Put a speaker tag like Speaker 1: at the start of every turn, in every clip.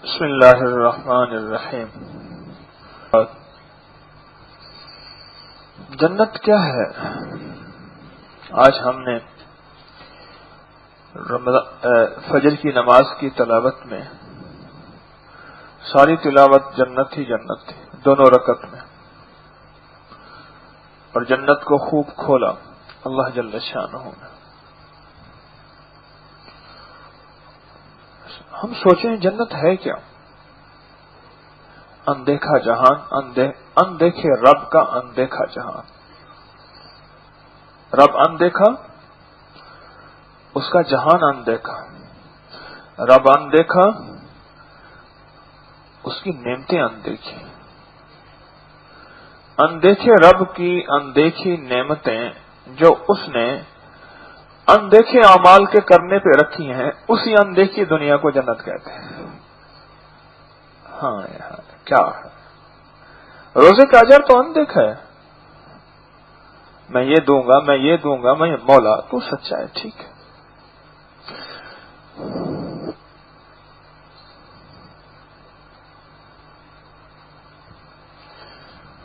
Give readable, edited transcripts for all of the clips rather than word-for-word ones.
Speaker 1: بسم اللہ الرحمن الرحیم۔ جنت کیا ہے؟ آج ہم نے فجر کی نماز کی تلاوت میں ساری تلاوت جنت ہی جنت تھی، دونوں رکعت میں، اور جنت کو خوب کھولا اللہ جل شانہ نے۔ ہم سوچیں جنت ہے کیا؟ اندیکھا جہان، اندیکھے رب کا اندیکھا جہان۔ رب اندیکھا، اس کا جہان اندیکھا۔ رب اندیکھا، اس کی نعمتیں اندیکھی۔ اندیکھے رب کی اندیکھی نعمتیں جو اس نے اندیکھے اعمال کے کرنے پہ رکھی ہیں، اسی اندیکھی دنیا کو جنت کہتے ہیں۔ ہاں کیا ہے؟ روزے کا اجر تو اندیکھا ہے، میں یہ دوں گا، میں یہ دوں گا، میں مولا تو سچا ہے، ٹھیک ہے۔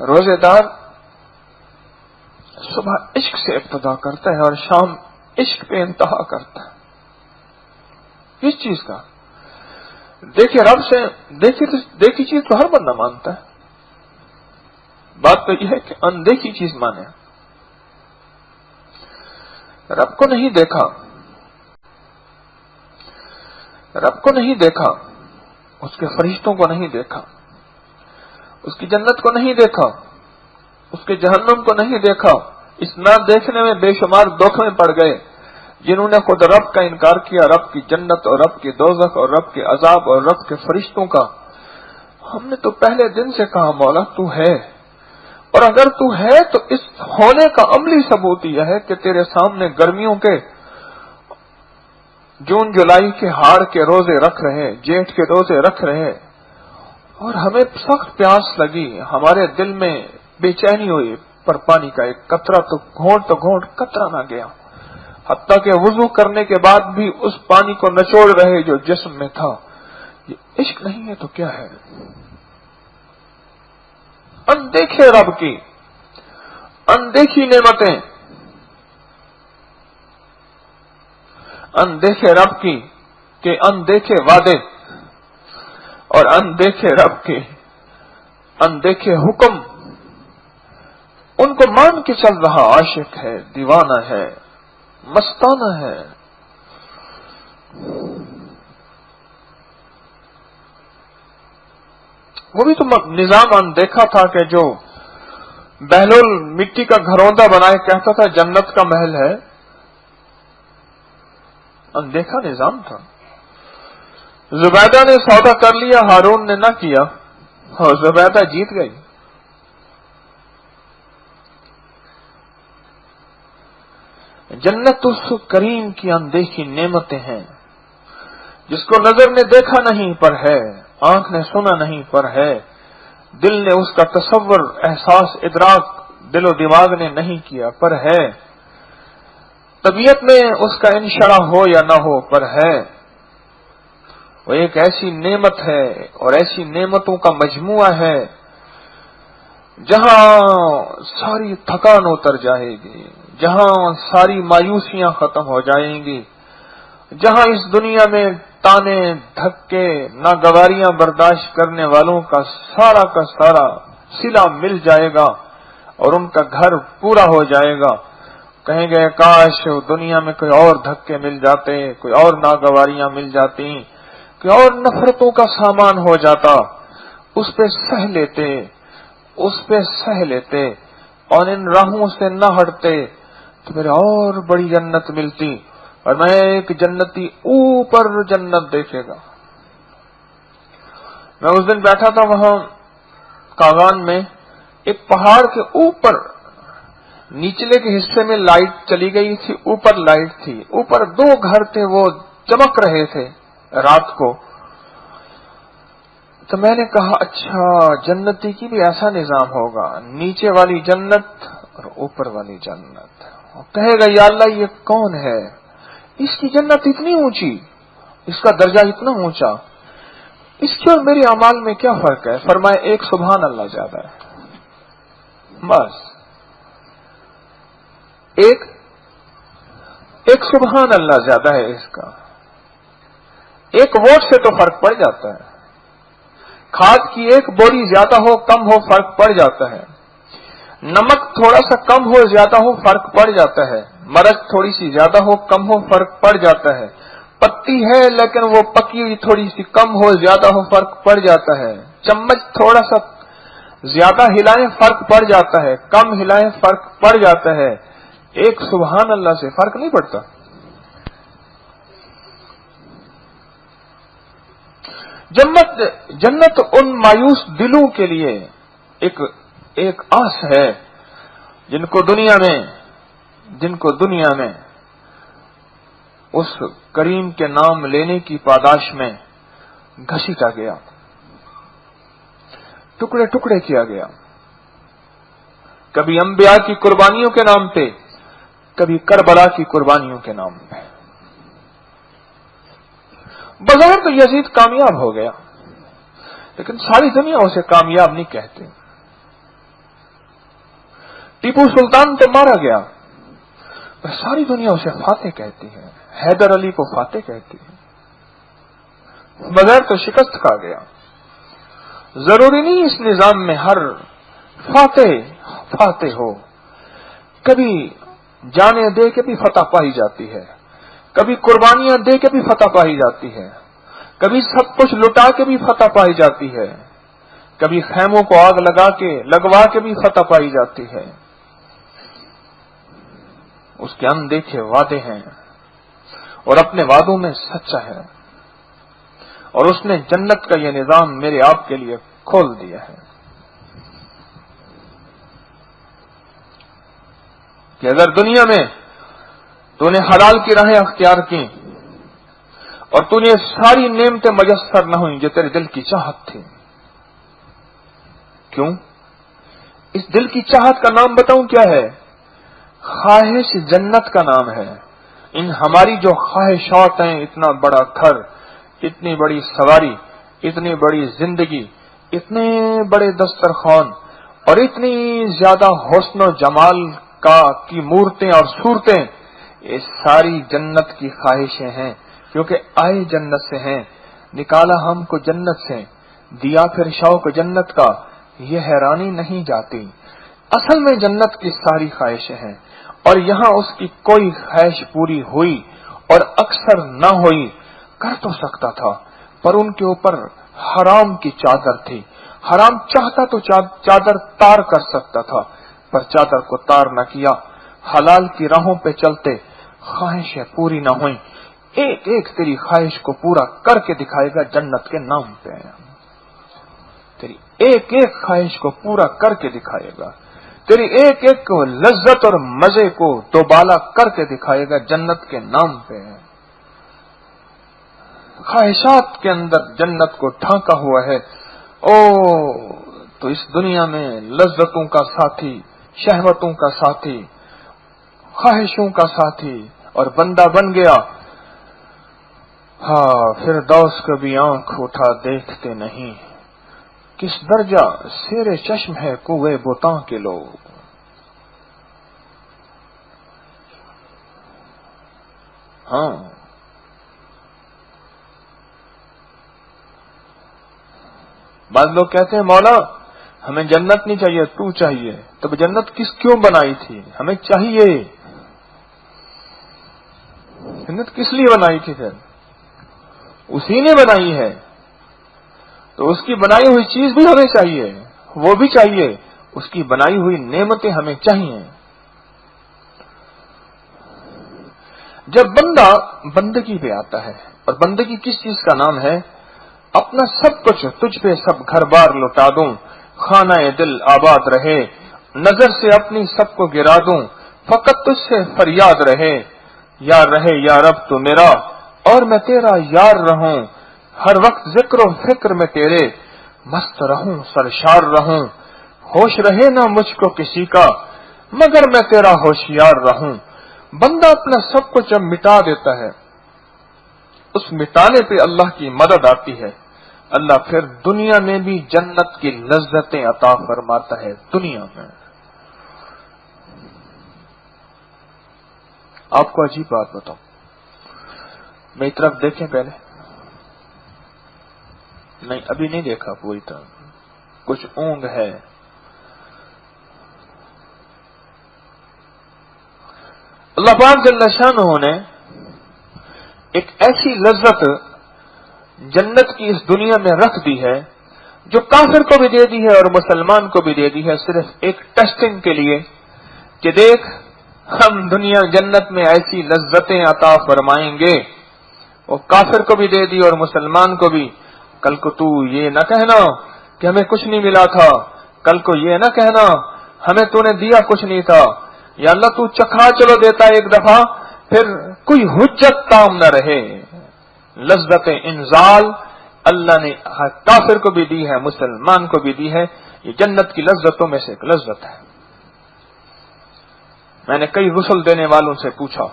Speaker 1: روزے دار صبح عشق سے ابتدا کرتا ہے اور شام عشق پہ انتہا کرتا ہے۔ کس چیز کا؟ دیکھیے رب سے دیکھی چیز تو ہر بندہ مانتا ہے، بات تو یہ ہے کہ اندیکھی چیز مانے۔ رب کو نہیں دیکھا، رب کو نہیں دیکھا، اس کے فرشتوں کو نہیں دیکھا، اس کی جنت کو نہیں دیکھا، اس کے جہنم کو نہیں دیکھا۔ اس نہ دیکھنے میں بے شمار دھوکے میں پڑ گئے جنہوں نے خود رب کا انکار کیا، رب کی جنت اور رب کی دوزخ اور رب کے عذاب اور رب کے فرشتوں کا۔ ہم نے تو پہلے دن سے کہا مولا تو ہے، اور اگر تو ہے تو اس ہونے کا عملی ثبوت یہ ہے کہ تیرے سامنے گرمیوں کے جون جولائی کے ہاڑ کے روزے رکھ رہے، جیٹھ کے روزے رکھ رہے، اور ہمیں سخت پیاس لگی، ہمارے دل میں بے چینی ہوئی، پر پانی کا ایک قطرہ تو گھونٹ قطرہ نہ گیا، حتیٰ کہ وضو کرنے کے بعد بھی اس پانی کو نچوڑ رہے جو جسم میں تھا۔ یہ عشق نہیں ہے تو کیا ہے؟ اندیکھے رب کی اندیکھی نعمتیں، اندیکھے رب کی کہ اندیکھے وعدے، اور اندیکھے رب کے اندیکھے حکم، ان کو مان کے چل رہا عاشق ہے، دیوانہ ہے، مستانہ ہے۔ وہ بھی تو نظام اندیکھا تھا کہ جو بہلول مٹی کا گھروندا بنائے کہتا تھا جنت کا محل ہے، اندیکھا نظام تھا۔ زبیدہ نے سودا کر لیا، ہارون نے نہ کیا، اور زبیدہ جیت گئی۔ جنت اس کریم کی اندیکھی نعمتیں ہیں جس کو نظر نے دیکھا نہیں پر ہے، آنکھ نے سنا نہیں پر ہے، دل نے اس کا تصور، احساس، ادراک دل و دماغ نے نہیں کیا پر ہے، طبیعت میں اس کا انشرح ہو یا نہ ہو پر ہے۔ وہ ایک ایسی نعمت ہے اور ایسی نعمتوں کا مجموعہ ہے جہاں ساری تھکان اتر جائے گی، جہاں ساری مایوسیاں ختم ہو جائیں گی، جہاں اس دنیا میں تانے، دھکے، ناگواریاں برداشت کرنے والوں کا سارا صلہ مل جائے گا اور ان کا گھر پورا ہو جائے گا۔ کہیں گے کاش دنیا میں کوئی اور دھکے مل جاتے، کوئی اور ناگواریاں مل جاتی، کوئی اور نفرتوں کا سامان ہو جاتا، اس پہ سہ لیتے اور ان راہوں سے نہ ہٹتے تو میرے اور بڑی جنت ملتی، اور میں ایک جنتی اوپر جنت دیکھے گا۔ میں اس دن بیٹھا تھا وہاں کاغان میں، ایک پہاڑ کے اوپر نیچلے کے حصے میں لائٹ چلی گئی تھی، اوپر لائٹ تھی، اوپر 2 گھر تھے، وہ چمک رہے تھے رات کو۔ تو میں نے کہا اچھا جنتی کی بھی ایسا نظام ہوگا، نیچے والی جنت اور اوپر والی جنت۔ کہے گا یا اللہ یہ کون ہے؟ اس کی جنت اتنی اونچی، اس کا درجہ اتنا اونچا۔ اس کے اور میرے اعمال میں کیا فرق ہے؟ فرمایا ایک سبحان اللہ زیادہ ہے، بس ایک سبحان اللہ زیادہ ہے اس کا، ایک ووٹ سے تو فرق پڑ جاتا ہے، کھاد کی ایک بوری زیادہ ہو کم ہو فرق پڑ جاتا ہے، نمک تھوڑا سا کم ہو زیادہ ہو فرق پڑ جاتا ہے، مرچ تھوڑی سی زیادہ ہو کم ہو فرق پڑ جاتا ہے، پتی ہے لیکن وہ پکی ہوئی تھوڑی سی کم ہو زیادہ ہو فرق پڑ جاتا ہے، چمچ تھوڑا سا زیادہ ہلائیں فرق پڑ جاتا ہے، کم ہلائیں فرق پڑ جاتا ہے، ایک سبحان اللہ سے فرق نہیں پڑتا۔ جنت ان مایوس دلوں کے لیے ایک آس ہے جن کو دنیا میں اس کریم کے نام لینے کی پاداش میں گھسیٹا گیا، ٹکڑے ٹکڑے کیا گیا، کبھی انبیاء کی قربانیوں کے نام پہ، کبھی کربلا کی قربانیوں کے نام پہ۔ بظاہر تو یزید کامیاب ہو گیا، لیکن ساری دنیا اسے کامیاب نہیں کہتے۔ ٹیپو سلطان تو مارا گیا، پر ساری دنیا اسے فاتح کہتی ہے، حیدر علی کو فاتح کہتی ہے، بغیر تو شکست کھا گیا۔ ضروری نہیں اس نظام میں ہر فاتح ہو، کبھی جانیں دے کے بھی فتح پائی جاتی ہے، کبھی قربانیاں دے کے بھی فتح پائی جاتی ہے، کبھی سب کچھ لٹا کے بھی فتح پائی جاتی ہے، کبھی خیموں کو آگ لگوا کے بھی فتح پائی جاتی ہے۔ اس کے اندیکھے وعدے ہیں اور اپنے وعدوں میں سچا ہے، اور اس نے جنت کا یہ نظام میرے آپ کے لیے کھول دیا ہے کہ اگر دنیا میں تو نے حلال کی راہیں اختیار کی اور تو نے ساری نعمتیں میسر نہ ہوئیں جو تیرے دل کی چاہت تھی۔ کیوں؟ اس دل کی چاہت کا نام بتاؤں کیا ہے؟ خواہش جنت کا نام ہے۔ ان ہماری جو خواہشات ہیں، اتنا بڑا گھر، اتنی بڑی سواری، اتنی بڑی زندگی، اتنے بڑے دسترخوان اور اتنی زیادہ حسن و جمال کی مورتیں اور صورتیں، یہ ساری جنت کی خواہشیں ہیں، کیونکہ آئے جنت سے ہیں، نکالا ہم کو جنت سے، دیا پھر شوق جنت کا، یہ حیرانی نہیں جاتی۔ اصل میں جنت کی ساری خواہشیں ہیں، اور یہاں اس کی کوئی خواہش پوری ہوئی اور اکثر نہ ہوئی کر تو سکتا تھا، پر ان کے اوپر حرام کی چادر تھی، حرام چاہتا تو چادر تار کر سکتا تھا، پر چادر کو تار نہ کیا، حلال کی راہوں پہ چلتے خواہشیں پوری نہ ہوئیں۔ ایک ایک تیری خواہش کو پورا کر کے دکھائے گا جنت کے نام پہ، تیری ایک ایک خواہش کو پورا کر کے دکھائے گا، تیری ایک ایک لذت اور مزے کو دوبالا کر کے دکھائے گا جنت کے نام پہ۔ خواہشات کے اندر جنت کو ڈھانکا ہوا ہے۔ تو اس دنیا میں لذتوں کا ساتھی، شہوتوں کا ساتھی، خواہشوں کا ساتھی اور بندہ بن گیا، پھر دوست کبھی آنکھ اٹھا دیکھتے نہیں، کس درجہ سیر چشم ہے کوئے بتاں کے لوگ۔ بعض لوگ کہتے ہیں مولا ہمیں جنت نہیں چاہیے، تو چاہیے، تو جنت کیوں بنائی تھی؟ ہمیں چاہیے، جنت کس لیے بنائی تھی؟ پھر اسی نے بنائی ہے، تو اس کی بنائی ہوئی چیز بھی ہمیں چاہیے، وہ بھی چاہیے، اس کی بنائی ہوئی نعمتیں ہمیں چاہیے۔ جب بندہ بندگی پہ آتا ہے، اور بندگی کس چیز کا نام ہے؟ اپنا سب کچھ تجھ پہ سب گھر بار لوٹا دوں، خانہ دل آباد رہے، نظر سے اپنی سب کو گرا دوں، فقط تجھ سے فریاد رہے، یار رہے یا رب تو میرا اور میں تیرا یار رہوں، ہر وقت ذکر و فکر میں تیرے مست رہوں، سرشار رہوں، ہوش رہے نہ مجھ کو کسی کا مگر میں تیرا ہوشیار رہوں۔ بندہ اپنا سب کچھ جب مٹا دیتا ہے، اس مٹانے پہ اللہ کی مدد آتی ہے، اللہ پھر دنیا میں بھی جنت کی لذتیں عطا فرماتا ہے. دنیا میں آپ کو عجیب بات بتاؤں، میری طرف دیکھیں پہلے. نہیں ابھی نہیں دیکھا پوری طرح، کچھ اونگ ہے. اللہ پاک جل شانہ نے ایک ایسی لذت جنت کی اس دنیا میں رکھ دی ہے جو کافر کو بھی دے دی ہے اور مسلمان کو بھی دے دی ہے، صرف ایک ٹیسٹنگ کے لیے کہ دیکھ ہم دنیا جنت میں ایسی لذتیں عطا فرمائیں گے. وہ کافر کو بھی دے دی اور مسلمان کو بھی. کل کو تو یہ نہ کہنا کہ ہمیں کچھ نہیں ملا تھا، کل کو یہ نہ کہنا ہمیں تو نے دیا کچھ نہیں تھا. یا اللہ تو چکھا چلو دیتا ایک دفعہ، پھر کوئی حجت تام نہ رہے. لذت انزال اللہ نے کافر کو بھی دی ہے، مسلمان کو بھی دی ہے. یہ جنت کی لذتوں میں سے ایک لذت ہے. میں نے کئی غسل دینے والوں سے پوچھا،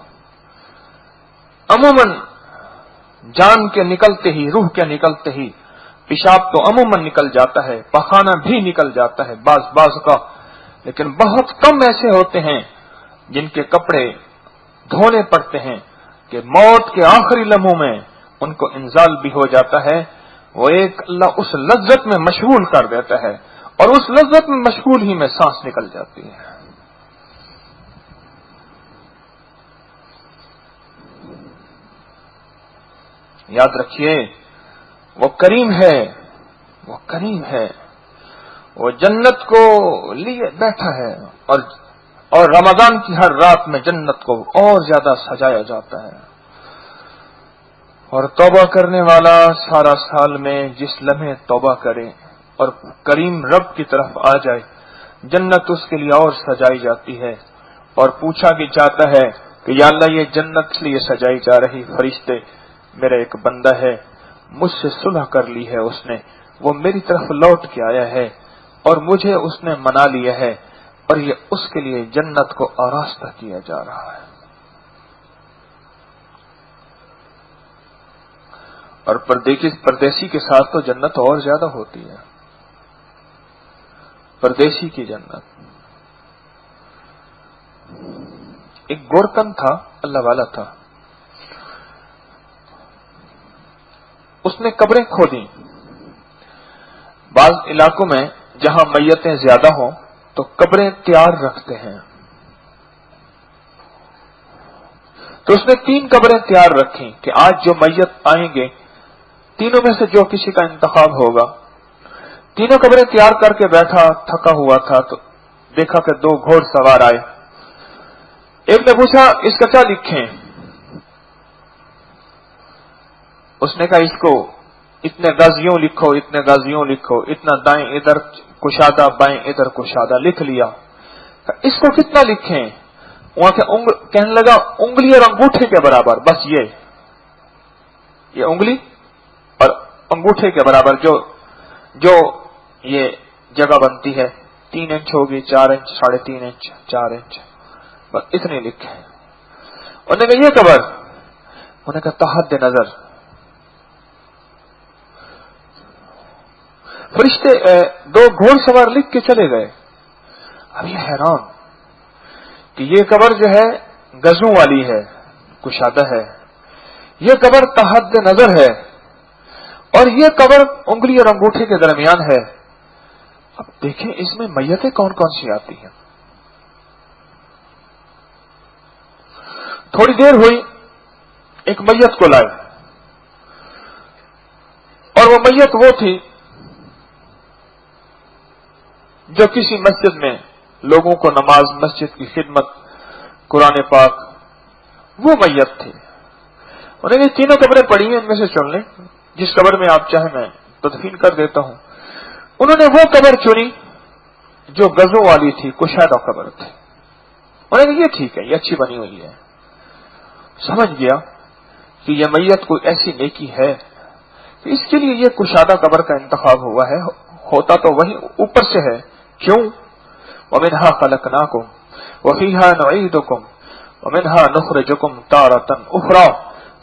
Speaker 1: عموماً جان کے نکلتے ہی، روح کے نکلتے ہی پیشاب تو عموماً نکل جاتا ہے، پخانہ بھی نکل جاتا ہے بعض کا، لیکن بہت کم ایسے ہوتے ہیں جن کے کپڑے دھونے پڑتے ہیں کہ موت کے آخری لمحوں میں ان کو انزال بھی ہو جاتا ہے. وہ ایک اللہ اس لذت میں مشغول کر دیتا ہے اور اس لذت میں مشغول ہی میں سانس نکل جاتی ہے. یاد رکھیے وہ کریم ہے، وہ کریم ہے، وہ جنت کو لیے بیٹھا ہے. اور رمضان کی ہر رات میں جنت کو اور زیادہ سجایا جاتا ہے. اور توبہ کرنے والا سارا سال میں جس لمحے توبہ کرے اور کریم رب کی طرف آ جائے، جنت اس کے لیے اور سجائی جاتی ہے. اور پوچھا کہ چاہتا ہے کہ یا اللہ یہ جنت اس لیے سجائی جا رہی، فرشتے میرا ایک بندہ ہے، مجھ سے صلح کر لی ہے اس نے، وہ میری طرف لوٹ کے آیا ہے اور مجھے اس نے منا لیا ہے، اور یہ اس کے لیے جنت کو آراستہ کیا جا رہا ہے. اور پردیسی کے ساتھ تو جنت اور زیادہ ہوتی ہے. پردیسی کی جنت. ایک گورکن تھا، اللہ والا تھا، اس نے قبریں کھودی. بعض علاقوں میں جہاں میتیں زیادہ ہوں تو قبریں تیار رکھتے ہیں. تو اس نے 3 قبریں تیار رکھی کہ آج جو میت آئیں گے تینوں میں سے جو کسی کا انتخاب ہوگا. تینوں قبریں تیار کر کے بیٹھا، تھکا ہوا تھا، تو دیکھا کہ 2 گھوڑ سوار آئے. ایک نے پوچھا اس کا کیا لکھیں؟ اس نے کہا اس کو اتنے غازیوں لکھو، اتنے غازیوں لکھو، اتنا دائیں ادھر کشادہ بائیں ادھر کشادہ لکھ لیا. اس کو کتنا لکھیں؟ وہاں کے کہنے لگا انگلی اور انگوٹھے کے برابر، بس یہ انگلی اور انگوٹھے کے برابر جو یہ جگہ بنتی ہے 3 انچ ہوگی، 4 انچ، 3.5 انچ، 4 انچ، بس اتنے لکھے. انہوں نے کہا یہ قبر، انہوں نے کہا تحت نظر. فرشتے 2 گھوڑ سوار لکھ کے چلے گئے. اب یہ حیران کہ یہ قبر جو ہے گزوں والی ہے، کشادہ ہے، یہ قبر تحت نظر ہے، اور یہ قبر انگلی اور انگوٹھے کے درمیان ہے. اب دیکھیں اس میں میتیں کون کون سی آتی ہیں. تھوڑی دیر ہوئی، ایک میت کو لائے، اور وہ میت وہ تھی جو کسی مسجد میں لوگوں کو نماز، مسجد کی خدمت، قرآن پاک، وہ میت تھی. انہوں نے 3 قبریں پڑی ہیں، ان میں سے چن لیں، جس قبر میں آپ چاہیں میں تدفین کر دیتا ہوں. انہوں نے وہ قبر چنی جو گزوں والی تھی، کشادہ قبر تھی. انہوں نے یہ ٹھیک ہے، یہ اچھی بنی ہوئی ہے. سمجھ گیا کہ یہ میت کوئی ایسی نیکی ہے کہ اس کے لیے یہ کشادہ قبر کا انتخاب ہوا ہے. ہوتا تو وہی اوپر سے ہے. کیوں؟ وَمِنْهَا خَلَقْنَاكُمْ وَفِيهَا نُعِيدُكُمْ وَمِنْهَا نُخْرِجُكُمْ تَارَةً أُخْرَىٰ.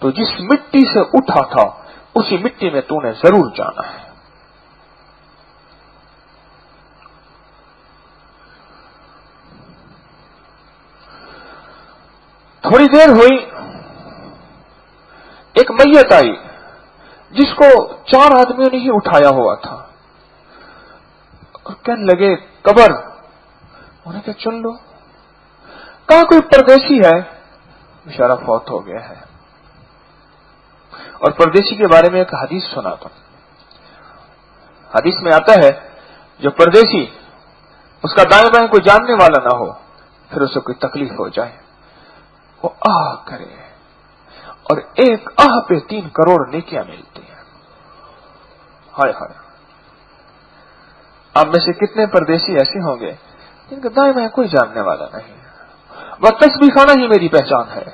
Speaker 1: تو جس مٹی سے اٹھا تھا اسی مٹی میں تو نے ضرور جانا ہے. تھوڑی دیر ہوئی، ایک میت آئی جس کو 4 آدمیوں نے ہی اٹھایا ہوا تھا، اور کہنے لگے قبر، انہیں کہا چن لو، کہا کوئی پردیسی ہے، بیچارہ فوت ہو گیا ہے۔ اور پردیسی کے بارے میں ایک حدیث سنا تھا، حدیث میں آتا ہے جو پردیسی، اس کا دائیں بائیں کوئی جاننے والا نہ ہو، پھر اسے کوئی تکلیف ہو جائے، وہ آہ کرے، اور ایک آہ پہ 3 کروڑ نیکیاں ملتی ہیں۔ ہائے ہائے، آپ میں سے کتنے پردیسی ایسے ہوں گے جن کا دائیں بائیں کوئی جاننے والا نہیں، وہ تسبیح خانہ ہی میری پہچان ہے،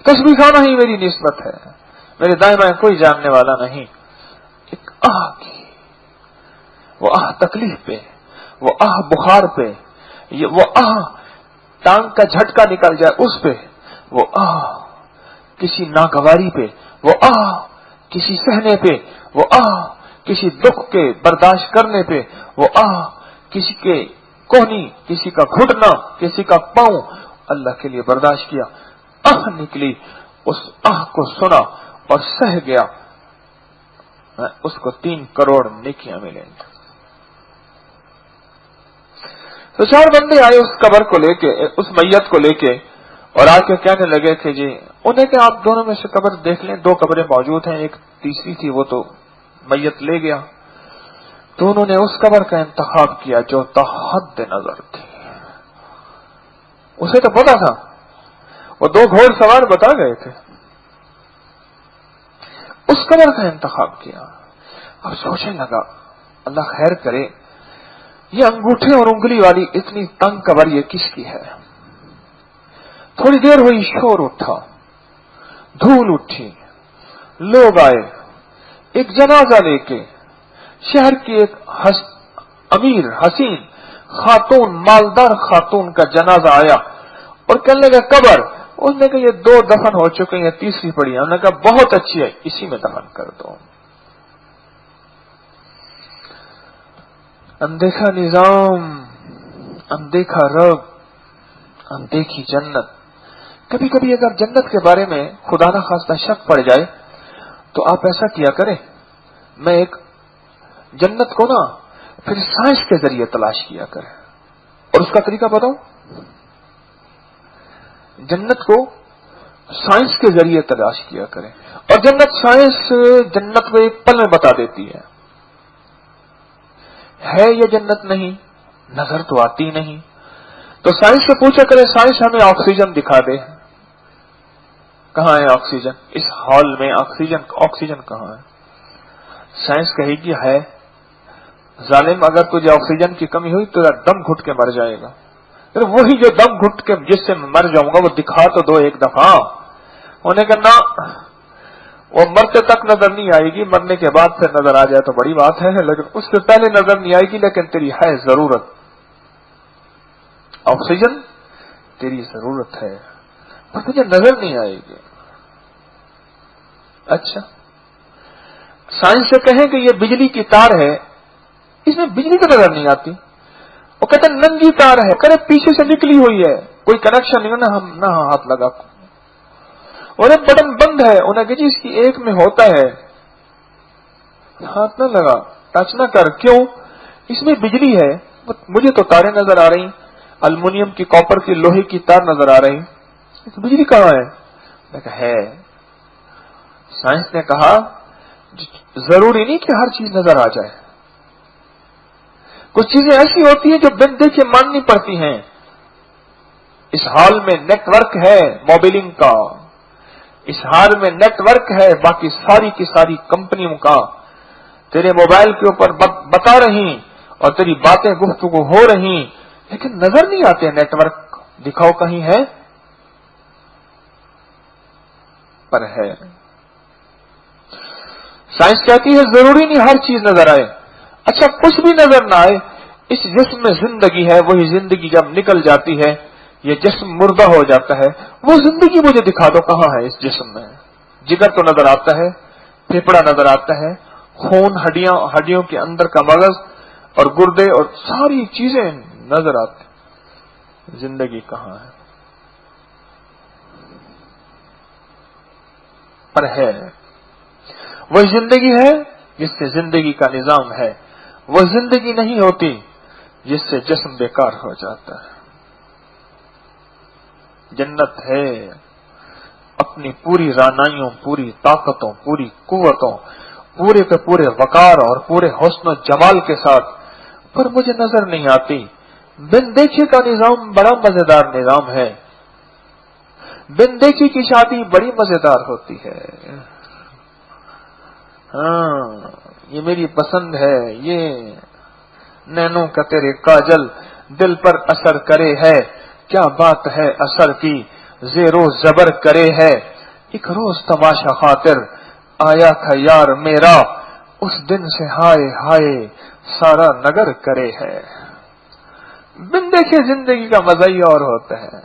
Speaker 1: تسبیح خانہ ہی میری نسبت ہے، میرے دائیں بائیں کوئی جاننے والا نہیں۔ ایک آہ کی، وہ آہ تکلیف پہ، وہ آہ بخار پہ، وہ آہ ٹانگ کا جھٹکا نکل جائے اس پہ، وہ آہ کسی ناگواری پہ، وہ آہ کسی سہنے پہ، وہ آہ کسی دکھ کے برداشت کرنے پہ، وہ آہ کسی کے کوہنی، کسی کا گھٹنا، کسی کا پاؤں اللہ کے لیے برداشت کیا، آہ نکلی، اس آہ کو سنا اور سہ گیا، اس کو 3 کروڑ نیکیاں ملیں گی۔ تو 4 بندے آئے اس قبر کو لے کے، اس میت کو لے کے، اور آ کے کہنے لگے کہ جی انہیں کہ آپ دونوں میں سے قبر دیکھ لیں، 2 قبریں موجود ہیں، ایک تیسری تھی وہ تو میت لے گیا۔ تو انہوں نے اس قبر کا انتخاب کیا جو تحد نظر تھی، اسے تو پتا تھا، وہ 2 گھوڑ سوار بتا گئے تھے، اس قبر کا انتخاب کیا۔ اب سوچنے لگا اللہ خیر کرے، یہ انگوٹھے اور انگلی والی اتنی تنگ قبر یہ کس کی ہے؟ تھوڑی دیر ہوئی، شور اٹھا، دھول اٹھی، لوگ آئے، ایک جنازہ لے کے، شہر کی ایک امیر حسین خاتون، مالدار خاتون کا جنازہ آیا، اور کہنے لگا قبر، اس نے کہا یہ 2 دفن ہو چکے ہیں، تیسری پڑی ہے، انہوں نے کہا بہت اچھی ہے، اسی میں دفن کر دو۔ اندیکھا نظام، اندیکھا رب، اندیکھی جنت۔ کبھی کبھی اگر جنت کے بارے میں خدا نہ خواستہ شک پڑ جائے تو آپ ایسا کیا کریں، میں ایک جنت کو نا پھر سائنس کے ذریعے تلاش کیا کریں، اور اس کا طریقہ بتاؤں، جنت کو سائنس کے ذریعے تلاش کیا کریں، اور سائنس جنت کو ایک پل میں بتا دیتی ہے یہ جنت نہیں، نظر تو آتی نہیں، تو سائنس سے پوچھا کرے، سائنس ہمیں آکسیجن دکھا دے، کہاں ہے آکسیجن؟ اس ہال میں آکسیجن کہاں ہے؟ سائنس کہے گی ہے، ظالم اگر تجھے آکسیجن کی کمی ہوئی تو دم گھٹ کے مر جائے گا، پھر وہی جو دم گھٹ کے جس سے مر جاؤں گا وہ دکھا تو دو ایک دفعہ۔ انہیں کہنا وہ مرتے تک نظر نہیں آئے گی، مرنے کے بعد پھر نظر آ جائے تو بڑی بات ہے، لیکن اس سے پہلے نظر نہیں آئے گی، لیکن تیری ہے ضرورت، آکسیجن تیری ضرورت ہے پر تجھے نظر نہیں آئے گی۔ اچھا سائنس سے کہیں کہ یہ بجلی کی تار ہے، اس میں بجلی تو نظر نہیں آتی، وہ کہتے ہیں ننگی تار ہے، کہتے پیچھے سے نکلی ہوئی ہے، کوئی کنیکشن نہیں، نہ ہاتھ لگا، انہیں بٹن بند ہے، انہیں کہ جی اس کی ایک میں ہوتا ہے، ہاتھ نہ لگا، ٹچ نہ کر، کیوں؟ اس میں بجلی ہے، مجھے تو تاریں نظر آ رہی، المونیم کی، کاپر کی، لوہے کی تار نظر آ رہی، بجلی کہاں ہے؟ میں کہا ہے۔ سائنس نے کہا ضروری نہیں کہ ہر چیز نظر آ جائے، کچھ چیزیں ایسی ہوتی ہیں جو بن دیکھے ماننی پڑتی ہیں۔ اس حال میں نیٹ ورک ہے موبائلنگ کا، اس حال میں نیٹ ورک ہے باقی ساری کی ساری کمپنیوں کا، تیرے موبائل کے اوپر بتا رہی اور تیری باتیں گفتگو ہو رہی، لیکن نظر نہیں آتے نیٹ ورک، دکھاؤ کہیں ہے، پر ہے۔ سائنس کہتی ہے ضروری نہیں ہر چیز نظر آئے، اچھا کچھ بھی نظر نہ آئے، اس جسم میں زندگی ہے، وہی زندگی جب نکل جاتی ہے یہ جسم مردہ ہو جاتا ہے، وہ زندگی مجھے دکھا دو کہاں ہے اس جسم میں۔ جگر تو نظر آتا ہے، پھیپڑا نظر آتا ہے، خون، ہڈیوں کے اندر کا مغز اور گردے اور ساری چیزیں نظر آتی، زندگی کہاں ہے؟ پر ہے. وہ زندگی ہے جس سے زندگی کا نظام ہے. وہ زندگی نہیں ہوتی جس سے جسم بیکار ہو جاتا ہے. جنت ہے اپنی پوری رانائیوں، پوری طاقتوں، پوری قوتوں، پورے کے پورے وقار اور پورے حسن و جمال کے ساتھ، پر مجھے نظر نہیں آتی. بن دیکھے کا نظام بڑا مزیدار نظام ہے. بن دیکھی کی شادی بڑی مزیدار ہوتی ہے. ہاں یہ میری پسند ہے. یہ نینوں کا تیرے کاجل دل پر اثر کرے ہے. کیا بات ہے اثر کی زیر و زبر کرے ہے. ایک روز تماشا خاطر آیا تھا یار میرا، اس دن سے ہائے ہائے سارا نگر کرے ہے. بن دیکھے زندگی کا مزہ ہی اور ہوتا ہے.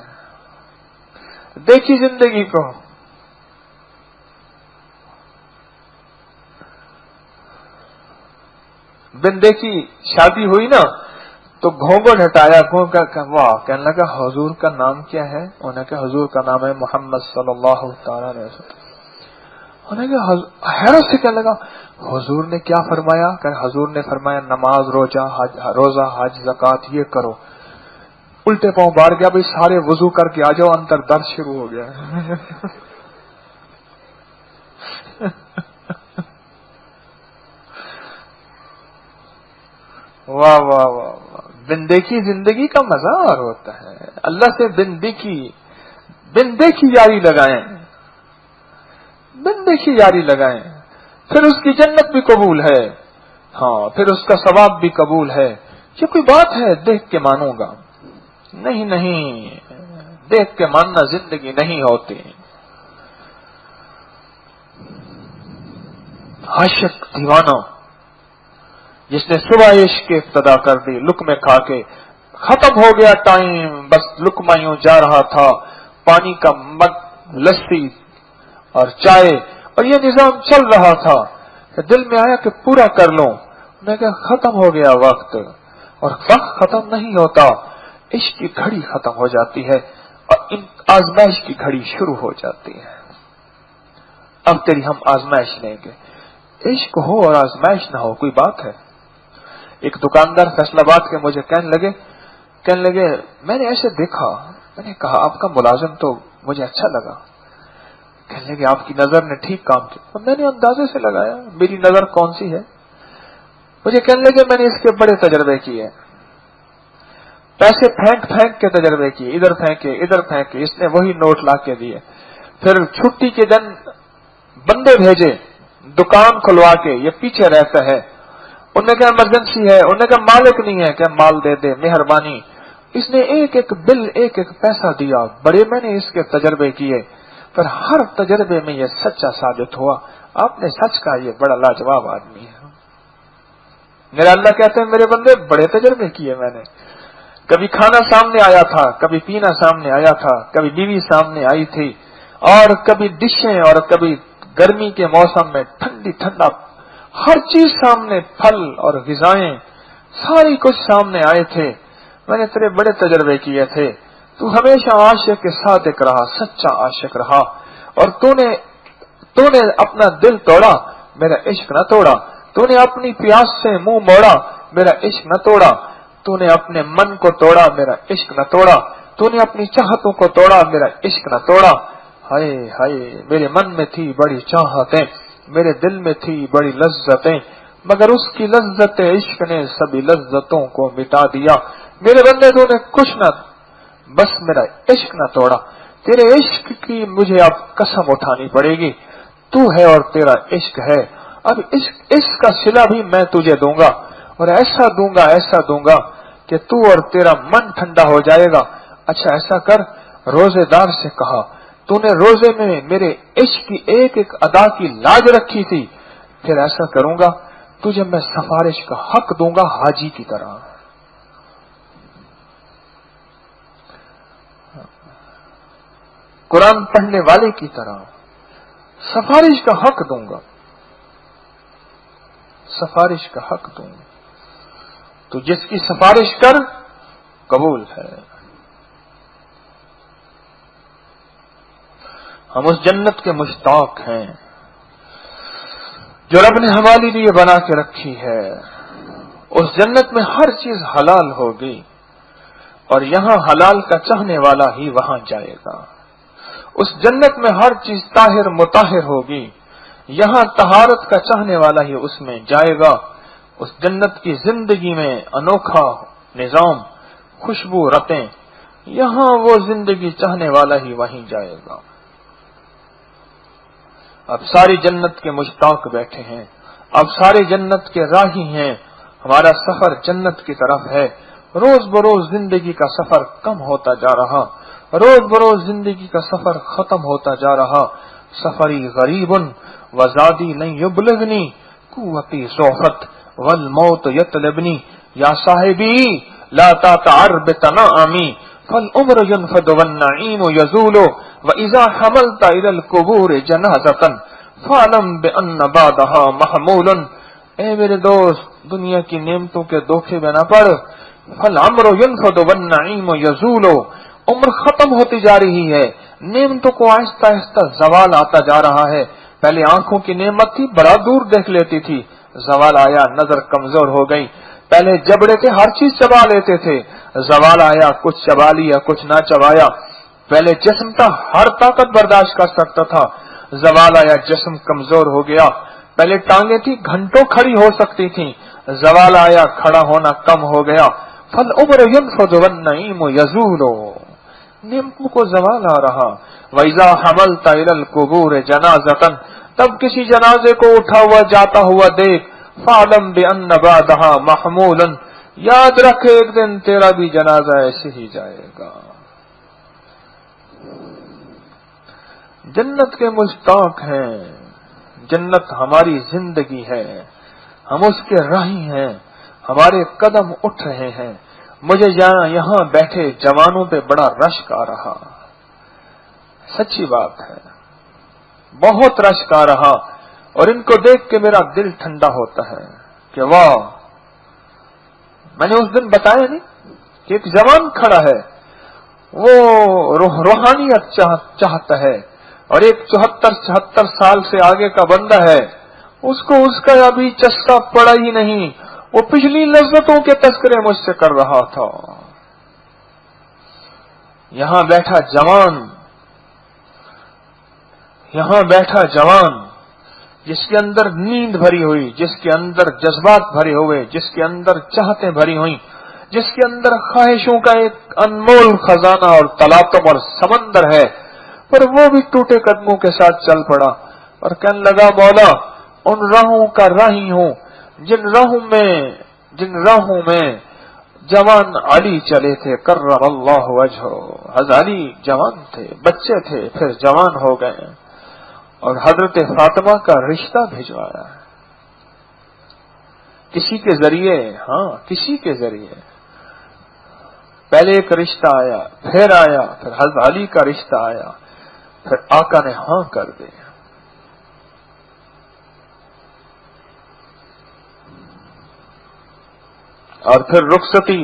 Speaker 1: دیکھی زندگی کو، بن دیکھی شادی ہوئی نا تو گھونگھٹ ہٹایا، واہ کہنے لگا حضور کا نام کیا ہے؟ انہوں نے کہا حضور کا نام ہے محمد صلی اللہ تعالی علیہ وسلم. انہوں نے کہا حیرت سے کہنے لگا حضور نے کیا فرمایا؟ کہ حضور نے فرمایا نماز روزہ حج زکات یہ کرو. الٹے پاؤں بار گیا، بھائی سارے وضو کر کے آ جاؤ، اندر درد شروع ہو گیا. واہ واہ واہ واہ. بن دیکھی زندگی کا مزہ اور ہوتا ہے. اللہ سے بن دیکھی یاری لگائیں، بن دیکھی یاری لگائیں، پھر اس کی جنت بھی قبول ہے. ہاں پھر اس کا ثواب بھی قبول ہے. یہ کوئی بات ہے دیکھ کے مانوں گا؟ نہیں نہیں، دیکھ کے ماننا زندگی نہیں ہوتی. عاشق دیوانہ جس نے صبح عشق کی ابتدا کر دی، لقمے کھا کے ختم ہو گیا ٹائم، بس لقمہ یوں جا رہا تھا، پانی کا مگ، لسی اور چائے اور یہ نظام چل رہا تھا. دل میں آیا کہ پورا کر لوں. میں کہا ختم ہو گیا وقت. اور وقت ختم نہیں ہوتا، عشق کی گھڑی ختم ہو جاتی ہے اور آزمائش کی گھڑی شروع ہو جاتی ہے. اب تیری ہم آزمائش لیں گے. عشق ہو اور آزمائش نہ ہو کوئی بات ہے؟ ایک دکاندار فیصل آباد کے مجھے کہنے لگے میں نے ایسے دیکھا. میں نے کہا آپ کا ملازم تو مجھے اچھا لگا. کہنے لگے آپ کی نظر نے ٹھیک کام کیا. میں نے اندازے سے لگایا میری نظر کون سی ہے. مجھے کہنے لگے میں نے اس کے بڑے تجربے کیے، پیسے پھینک کے تجربے کیے، ادھر پھینکے، اس نے وہی نوٹ لا کے دیے. پھر چھٹی کے دن بندے بھیجے دکان کھلوا کے، یہ پیچھے رہتا ہے. انہوں نے کہا ایمرجنسی ہے، انہوں نے کہا مالک نہیں ہے، کہ مال دے دے مہربانی. اس نے ایک ایک بل، ایک ایک پیسہ دیا. بڑے میں نے اس کے تجربے کیے، پر ہر تجربے میں یہ سچا ثابت ہوا. آپ نے سچ کہا یہ بڑا لاجواب آدمی ہے. میرا اللہ کہتے ہیں میرے بندے بڑے تجربے کیے میں نے. کبھی کھانا سامنے آیا تھا، کبھی پینا سامنے آیا تھا، کبھی بیوی سامنے آئی تھی، اور کبھی ڈشیں، اور کبھی گرمی کے موسم میں ٹھنڈا ہر چیز سامنے، پھل اور غذائیں ساری کچھ سامنے آئے تھے. میں نے تیرے بڑے تجربے کیے تھے. تو ہمیشہ عاشق کے صادق رہا، سچا عاشق رہا، اور تو نے اپنا دل توڑا، میرا عشق نہ توڑا. تو نے اپنی پیاس سے منہ موڑا، میرا عشق نہ توڑا. تو نے اپنے من کو توڑا، میرا عشق نہ توڑا. تو نے اپنی چاہتوں کو توڑا، میرا عشق نہ توڑا. ہائے ہائے میرے من میں تھی بڑی چاہتیں، میرے دل میں تھی بڑی لذتیں، مگر اس کی لذت عشق نے سبھی لذتوں کو مٹا دیا. میرے بندے تو نے کچھ نہ، بس میرا عشق نہ توڑا. تیرے عشق کی مجھے اب قسم اٹھانی پڑے گی. تو ہے اور تیرا عشق ہے. اب اس کا صلہ بھی میں تجھے دوں گا، اور ایسا دوں گا کہ تو اور تیرا من ٹھنڈا ہو جائے گا. اچھا ایسا کر، روزے دار سے کہا تو نے روزے میں میرے عشق کی ایک ایک ادا کی لاج رکھی تھی. پھر ایسا کروں گا تجھے میں سفارش کا حق دوں گا حاجی کی طرح. قرآن پڑھنے والے کی طرح سفارش کا حق دوں گا، سفارش کا حق دوں گا. تو جس کی سفارش کر قبول ہے. ہم اس جنت کے مشتاق ہیں جو رب نے ہمارے لیے بنا کے رکھی ہے. اس جنت میں ہر چیز حلال ہوگی اور یہاں حلال کا چاہنے والا ہی وہاں جائے گا. اس جنت میں ہر چیز طاہر مطہر ہوگی، یہاں طہارت کا چاہنے والا ہی اس میں جائے گا. اس جنت کی زندگی میں انوکھا نظام، خوشبو رتیں، یہاں وہ زندگی چاہنے والا ہی وہیں جائے گا. اب ساری جنت کے مشتاق بیٹھے ہیں، اب سارے جنت کے راہی ہیں. ہمارا سفر جنت کی طرف ہے. روز بروز زندگی کا سفر کم ہوتا جا رہا، روز بروز زندگی کا سفر ختم ہوتا جا رہا. سفری غریب وزادی نہیں یبلغنی قوتی صحبت والموت یطلبنی یا صاحبی لا تتعر بتنعمی فالعمر ينفد والنعیم یزول واذا حملت الى القبور جنازة فاعلم بان بعدها محمول. اے میرے دوست، دنیا کی نعمتوں کے دھوکے میں نہ پڑ. فالعمر ينفد والنعیم یزول، عمر ختم ہوتی جا رہی ہے، نعمتوں کو آہستہ آہستہ زوال آتا جا رہا ہے. پہلے آنکھوں کی نعمت تھی، بڑا دور دیکھ لیتی تھی، زوال آیا، نظر کمزور ہو گئی. پہلے جبڑے تھے، ہر چیز چبا لیتے تھے، زوال آیا، کچھ چبا لیا، کچھ نہ چبایا. پہلے جسم تھا، ہر طاقت برداشت کر سکتا تھا، زوال آیا، جسم کمزور ہو گیا. پہلے ٹانگیں تھی، گھنٹوں کھڑی ہو سکتی تھی، زوال آیا، کھڑا ہونا کم ہو گیا. فالعمر ينفد والنعیم یزول، نعمتوں کو زوال آ رہا. وَإِذَا حَمَلْتَ إِلَى الْقُبُورِ جَنَازَةً، تب کسی جنازے کو اٹھا ہوا جاتا ہوا دیکھ. فَاعْلَمْ بِأَنَّ بَعْدَهَا مَحْمُولٌ، یاد رکھ ایک دن تیرا بھی جنازہ ایسے ہی جائے گا. جنت کے مشتاق ہیں، جنت ہماری زندگی ہے، ہم اس کے راہی ہیں، ہمارے قدم اٹھ رہے ہیں. مجھے یہاں بیٹھے جوانوں پہ بڑا رشک آ رہا، سچی بات ہے، بہت رشک آ رہا. اور ان کو دیکھ کے میرا دل ٹھنڈا ہوتا ہے کہ واہ، میں نے اس دن بتایا نہیں کہ ایک جوان کھڑا ہے، وہ روحانیت چاہتا ہے، اور ایک 74-76 سال سے آگے کا بندہ ہے، اس کو اس کا ابھی چسکا پڑا ہی نہیں، وہ پچھلی لذتوں کے تذکرے مجھ سے کر رہا تھا. یہاں بیٹھا جوان جس کے اندر نیند بھری ہوئی، جس کے اندر جذبات بھرے ہوئے، جس کے اندر چاہتیں بھری ہوئی، جس کے اندر خواہشوں کا ایک انمول خزانہ اور تلاطم اور سمندر ہے، پر وہ بھی ٹوٹے قدموں کے ساتھ چل پڑا اور کہنے لگا مولا، ان راہوں کا راہی ہوں جن راہوں میں جوان علی چلے تھے، کرم اللہ وجہہ. حضرت علی جوان تھے، بچے تھے، پھر جوان ہو گئے اور حضرت فاطمہ کا رشتہ بھجوایا کسی کے ذریعے. ہاں، کسی کے ذریعے. پہلے ایک رشتہ آیا، پھر حضرت علی کا رشتہ آیا، پھر آقا نے ہاں کر دی. اور پھر رخصتی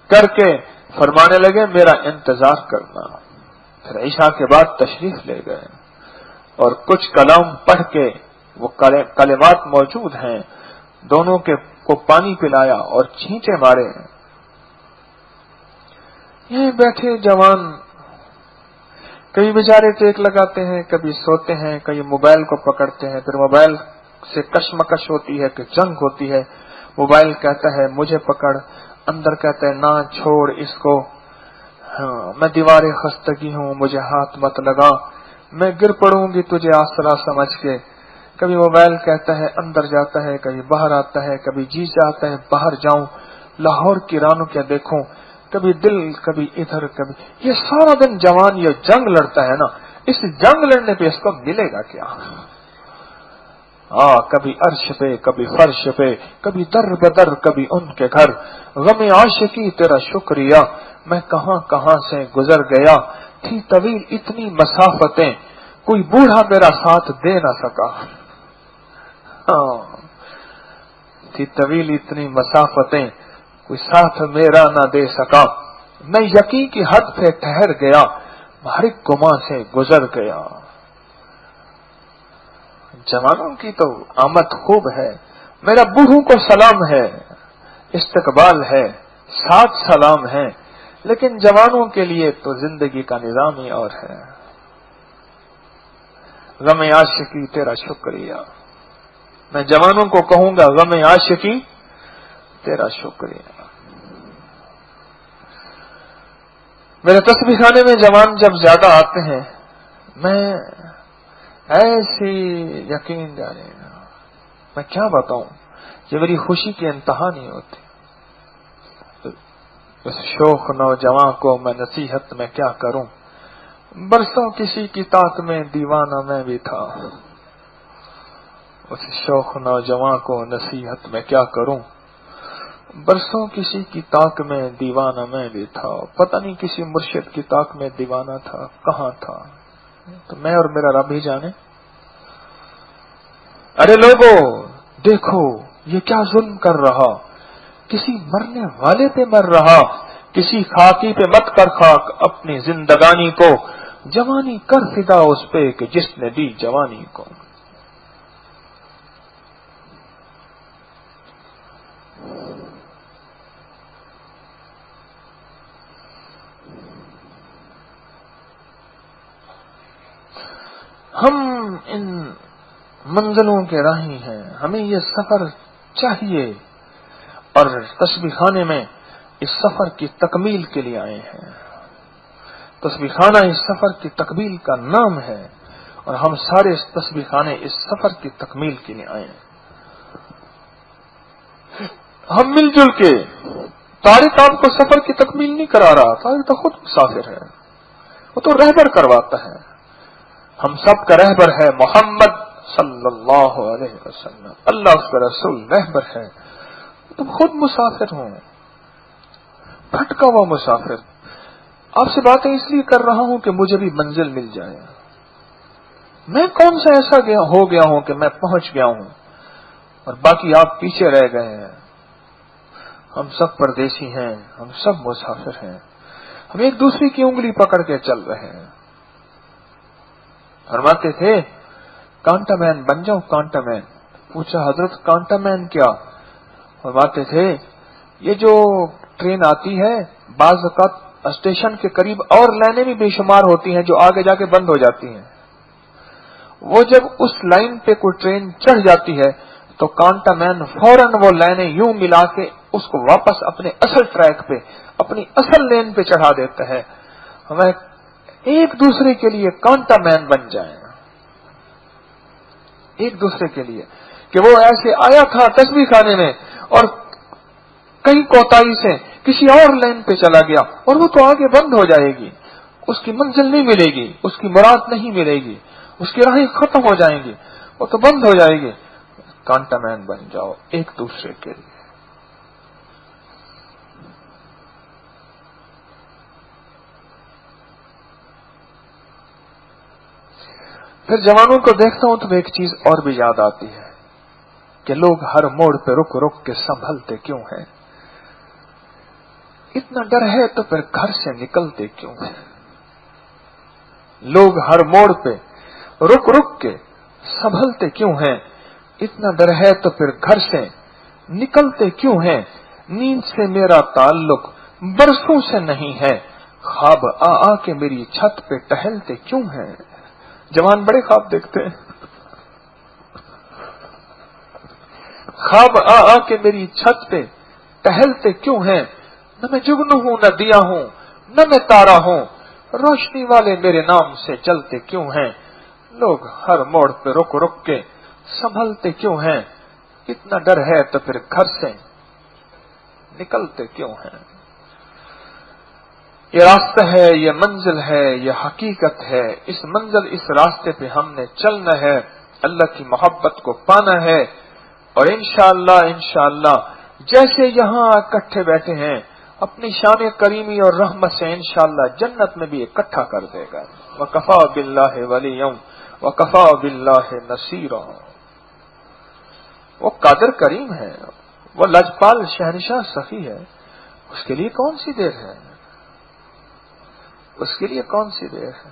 Speaker 1: کر کے فرمانے لگے میرا انتظار کرنا. پھر عشاء کے بعد تشریف لے گئے اور کچھ کلام پڑھ کے، وہ کلمات موجود ہیں، دونوں کو پانی پلایا اور چھینٹے مارے. یہیں بیٹھے جوان کبھی بیچارے ٹیک لگاتے ہیں، کبھی سوتے ہیں، کبھی موبائل کو پکڑتے ہیں، پھر موبائل سے کشمکش ہوتی ہے کہ جنگ ہوتی ہے. موبائل کہتا ہے مجھے پکڑ، اندر کہتا ہے نہ چھوڑ اس کو، ہاں میں دیوار خستگی ہوں، مجھے ہاتھ مت لگا، میں گر پڑوں گی تجھے آسرا سمجھ کے. کبھی موبائل کہتا ہے اندر جاتا ہے، کبھی باہر آتا ہے، کبھی جی چاہتا ہے باہر جاؤں، لاہور کی رانوں کیا دیکھوں، کبھی دل، کبھی ادھر، کبھی. یہ سارا دن جوان یہ جنگ لڑتا ہے نا، اس جنگ لڑنے پہ اس کو ملے گا کیا؟ کبھی عرش پہ، کبھی فرش پہ، کبھی در بدر، کبھی ان کے گھر. غم عاشقی تیرا شکریہ، میں کہاں کہاں سے گزر گیا. تھی طویل اتنی مسافتیں، کوئی بوڑھا میرا ساتھ دے نہ سکا. تھی طویل اتنی مسافتیں، کوئی ساتھ میرا نہ دے سکا. میں یقین کی حد پہ ٹھہر گیا، ہر ایک گماں سے گزر گیا. جوانوں کی تو آمد خوب ہے، میرا بوڑھوں کو سلام ہے، استقبال ہے، ساتھ سلام ہے، لیکن جوانوں کے لیے تو زندگی کا نظام ہی اور ہے۔ غم عاشقی تیرا شکریہ، میں جوانوں کو کہوں گا غم عاشقی تیرا شکریہ۔ میرے تسبیح خانے میں جوان جب زیادہ آتے ہیں، میں ایسی یقین جانے میں کیا بتاؤں، یہ میری خوشی کی انتہا نہیں ہوتی۔ اس شوخ نوجوان کو میں نصیحت میں کیا کروں، برسوں کسی کی طاق میں دیوانہ میں بھی تھا۔ اس شوخ نوجوان کو نصیحت میں کیا کروں، برسوں کسی کی طاق میں دیوانہ میں بھی تھا۔ پتہ نہیں کسی مرشد کی طاق میں دیوانہ تھا، کہاں تھا، تو میں اور میرا رب ہی جانے۔ ارے لوگوں دیکھو یہ کیا ظلم کر رہا، کسی مرنے والے پہ مر رہا، کسی خاکی پہ مت کر خاک اپنی زندگانی کو، جوانی کر فدا اس پہ کہ جس نے دی جوانی کو۔ ہم ان منزلوں کے راہی ہیں، ہمیں یہ سفر چاہیے، اور تسبیح خانے میں اس سفر کی تکمیل کے لیے آئے ہیں۔ تسبیح خانہ اس سفر کی تکمیل کا نام ہے، اور ہم سارے اس تسبیح خانے اس سفر کی تکمیل کے لیے آئے ہیں۔ ہم مل جل کے، طارق آپ کو سفر کی تکمیل نہیں کرا رہا، طارق تو خود مسافر ہے، وہ تو رہبر کرواتا ہے۔ ہم سب کا رہبر ہے محمد صلی اللہ علیہ وسلم، اللہ اس کا رسول رہبر ہے، تم خود مسافر ہوں، بھٹکا ہوا مسافر۔ آپ سے باتیں اس لیے کر رہا ہوں کہ مجھے بھی منزل مل جائے۔ میں کون سا ایسا ہو گیا ہوں کہ میں پہنچ گیا ہوں اور باقی آپ پیچھے رہ گئے ہیں۔ ہم سب پردیسی ہیں، ہم سب مسافر ہیں، ہم ایک دوسرے کی انگلی پکڑ کے چل رہے ہیں۔ فرماتے تھے کانٹا مین بن جاؤ، کانٹا مین۔ پوچھا حضرت کانٹا مین کیا؟ فرماتے تھے یہ جو ٹرین آتی ہے بعض اوقات اسٹیشن کے قریب اور لائنیں بھی بے شمار ہوتی ہیں جو آگے جا کے بند ہو جاتی ہیں، وہ جب اس لائن پہ کوئی ٹرین چڑھ جاتی ہے تو کانٹا مین فوراً وہ لائنیں یوں ملا کے اس کو واپس اپنے اصل ٹریک پہ، اپنی اصل لین پہ چڑھا دیتا ہے۔ ہمیں ایک دوسرے کے لیے کانٹا مین بن جائیں، ایک دوسرے کے لیے، کہ وہ ایسے آیا تھا تسبیح خانے میں اور کہیں کوتاہی سے کسی اور لائن پہ چلا گیا، اور وہ تو آگے بند ہو جائے گی، اس کی منزل نہیں ملے گی، اس کی مراد نہیں ملے گی، اس کی راہیں ختم ہو جائیں گی، وہ تو بند ہو جائے گی۔ کانٹا مین بن جاؤ ایک دوسرے کے لیے۔ پھر جوانوں کو دیکھتا ہوں تو ایک چیز اور بھی یاد آتی ہے کہ لوگ ہر موڑ پہ رک رک کے سنبھلتے کیوں ہیں؟ اتنا ڈر ہے تو پھر گھر سے نکلتے کیوں ہیں؟ لوگ ہر موڑ پہ رک رک کے سنبھلتے کیوں ہیں؟ اتنا ڈر ہے تو پھر گھر سے نکلتے کیوں ہیں؟ نیند سے میرا تعلق برسوں سے نہیں ہے، خواب آ آ کے میری چھت پہ ٹہلتے کیوں ہیں؟ جوان بڑے خواب دیکھتے ہیں، خواب آ آ کے میری چھت پہ ٹہلتے کیوں ہیں؟ نہ میں جگنو ہوں نہ دیا ہوں نہ میں تارا ہوں، روشنی والے میرے نام سے چلتے کیوں ہیں؟ لوگ ہر موڑ پہ رک رک کے سنبھلتے کیوں ہیں؟ اتنا ڈر ہے تو پھر گھر سے نکلتے کیوں ہیں؟ یہ راستہ ہے، یہ منزل ہے، یہ حقیقت ہے، اس منزل اس راستے پہ ہم نے چلنا ہے، اللہ کی محبت کو پانا ہے، اور انشاءاللہ جیسے یہاں اکٹھے بیٹھے ہیں اپنی شان کریمی اور رحمت سے انشاءاللہ جنت میں بھی اکٹھا کر دے گا۔ وَكَفَى بِاللَّهِ وَلِيًّا وَكَفَى بِاللَّهِ نَصِيرًا۔ وہ قادر کریم ہے، وہ لجپال شہنشاہ سخی ہے، اس کے لیے کون سی دیر ہے، اس کے لیے کون سی دیر ہے؟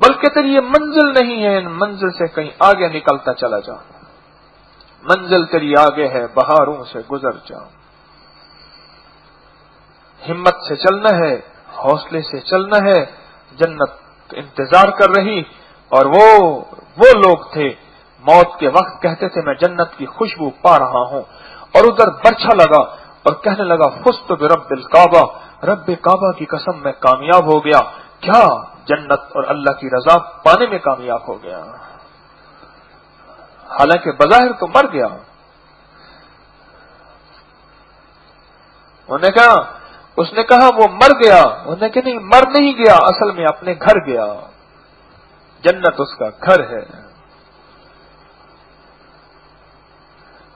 Speaker 1: بلکہ تیری یہ منزل نہیں ہے، ان منزل سے کہیں آگے نکلتا چلا جا، منزل تیری آگے ہے، بہاروں سے گزر جا۔ ہمت سے چلنا ہے، حوصلے سے چلنا ہے، جنت انتظار کر رہی۔ اور وہ لوگ تھے موت کے وقت کہتے تھے میں جنت کی خوشبو پا رہا ہوں، اور ادھر برچھا لگا اور کہنے لگا فزت برب الکعبہ، رب کعبہ کی قسم میں کامیاب ہو گیا۔ کیا؟ جنت اور اللہ کی رضا پانے میں کامیاب ہو گیا، حالانکہ بظاہر تو مر گیا۔ اس نے کہا وہ مر گیا، انہوں نے کہا نہیں، مر نہیں گیا، اصل میں اپنے گھر گیا، جنت اس کا گھر ہے۔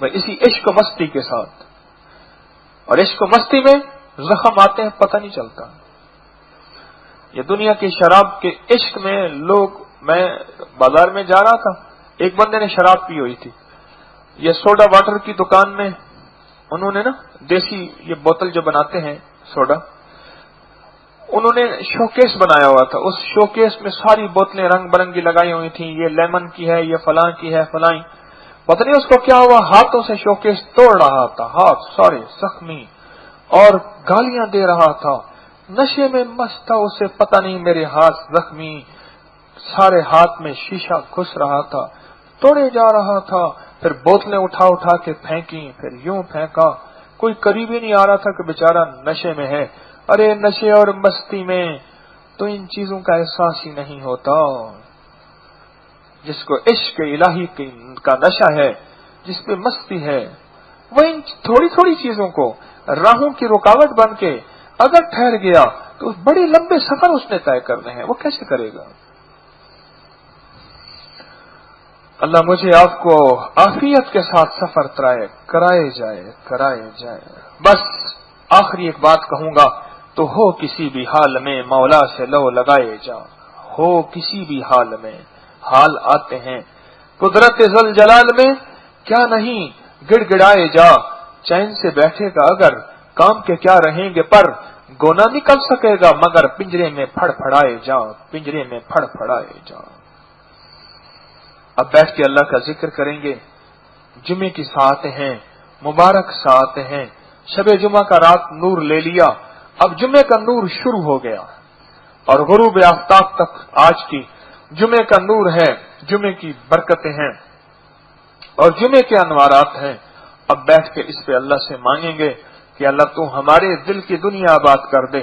Speaker 1: میں اسی عشق و مستی کے ساتھ، اور عشق و مستی میں زخم آتے ہیں پتہ نہیں چلتا۔ یہ دنیا کی شراب کے عشق میں لوگ، میں بازار میں جا رہا تھا، ایک بندے نے شراب پی ہوئی تھی، یہ سوڈا واٹر کی دکان میں انہوں نے نا دیسی یہ بوتل جو بناتے ہیں سوڈا، انہوں نے شوکیس بنایا ہوا تھا، اس شوکیس میں ساری بوتلیں رنگ برنگی لگائی ہوئی تھیں، یہ لیمن کی ہے، یہ فلاں کی ہے، فلاں، پتہ نہیں اس کو کیا ہوا، ہاتھوں سے شوکیس توڑ رہا تھا، ہاتھ سارے زخمی، اور گالیاں دے رہا تھا، نشے میں مست تھا، اسے پتہ نہیں میرے ہاتھ زخمی، سارے ہاتھ میں شیشہ گھس رہا تھا، توڑے جا رہا تھا، پھر بوتلیں اٹھا کے پھینکی، پھر یوں پھینکا، کوئی قریب ہی نہیں آ رہا تھا کہ بیچارہ نشے میں ہے۔ ارے نشے اور مستی میں تو ان چیزوں کا احساس ہی نہیں ہوتا، جس کو عشق الہی کا نشہ ہے، جس پہ مستی ہے، وہ ان تھوڑی تھوڑی چیزوں کو راہوں کی رکاوٹ بن کے اگر ٹھہر گیا تو بڑے لمبے سفر اس نے طے کرنے ہیں، وہ کیسے کرے گا؟ اللہ مجھے آپ کو عافیت کے ساتھ سفر کرائے جائے۔ بس آخری ایک بات کہوں گا تو ہو کسی بھی حال میں مولا سے لو لگائے جا، ہو کسی بھی حال میں، حال آتے ہیں قدرت ذل جلال میں، کیا نہیں گڑ گڑائے جا، چین سے بیٹھے گا اگر کام کے کیا رہیں گے پر، گونا نکل سکے گا مگر پنجرے میں پھڑ پھڑائے جا، پنجرے میں پھڑ پھڑائے جا۔ اب بیٹھ کے اللہ کا ذکر کریں گے، جمعے کی ساعتیں ہیں، مبارک ساعتیں ہیں، شب جمعہ کا رات نور لے لیا، اب جمعے کا نور شروع ہو گیا، اور غروب آفتاب تک آج کی جمعے کا نور ہے، جمعے کی برکتیں ہیں اور جمعے کے انوارات ہیں۔ اب بیٹھ کے اس پہ اللہ سے مانگیں گے کہ اللہ تو ہمارے دل کی دنیا آباد کر دے،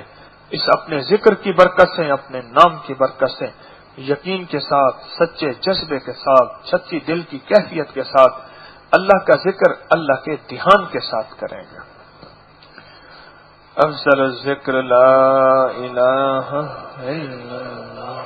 Speaker 1: اس اپنے ذکر کی برکت سے، اپنے نام کی برکت سے، یقین کے ساتھ، سچے جذبے کے ساتھ، سچی دل کی کیفیت کے ساتھ اللہ کا ذکر اللہ کے دھیان کے ساتھ کریں گے۔ افضل الذکر لا الہ الا اللہ۔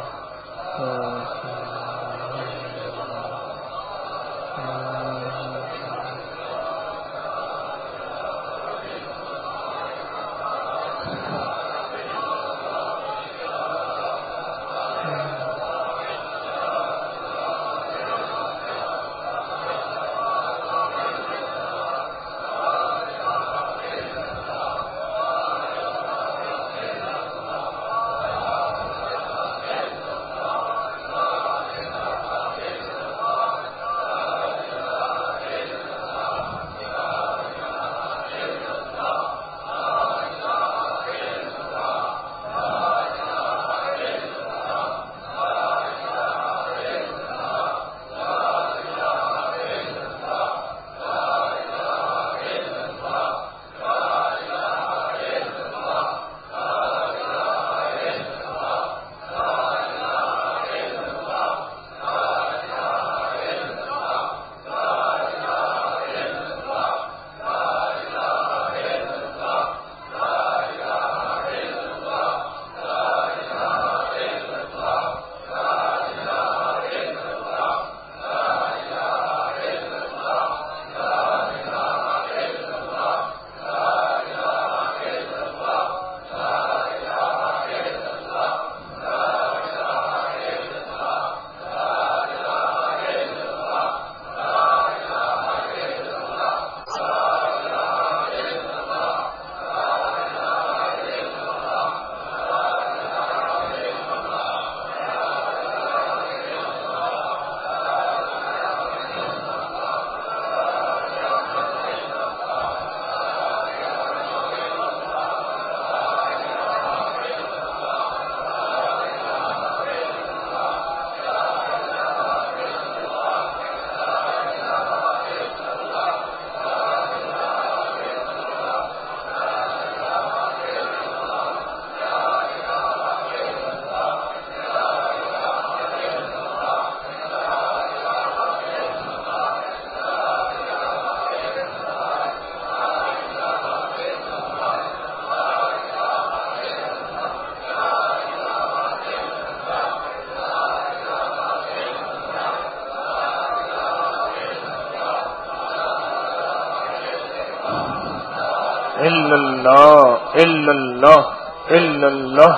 Speaker 1: الا اللہ الا اللہ الا اللہ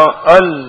Speaker 1: اللہ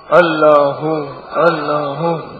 Speaker 1: اللہ اللہ اللہ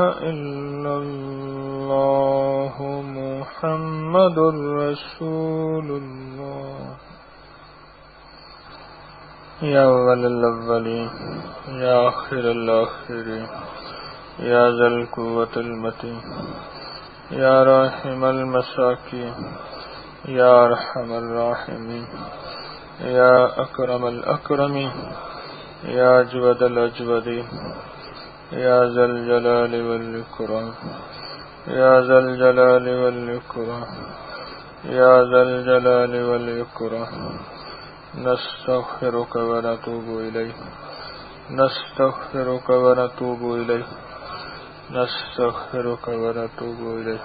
Speaker 1: إلا الله محمد رسول الله يا أول الأولين يا آخر الآخرين يا ذا القوة المتين يا راحم المساكين يا أرحم الراحمين يا أكرم الأكرمين يا أجود الأجودين يا ذا الجلال والإكرام يا ذا الجلال والإكرام يا ذا الجلال والإكرام نستغفرك ونتوب إليك نستغفرك ونتوب إليك نستغفرك ونتوب إليك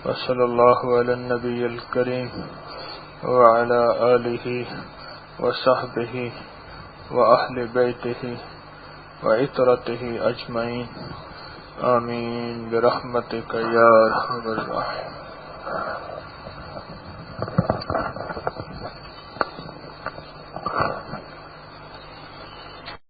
Speaker 1: وصلى الله على النبي الكريم وعلى آله وصحبه وأهل بيته وعترته أجمعين آمين برحمتك يا أرحم الراحمين.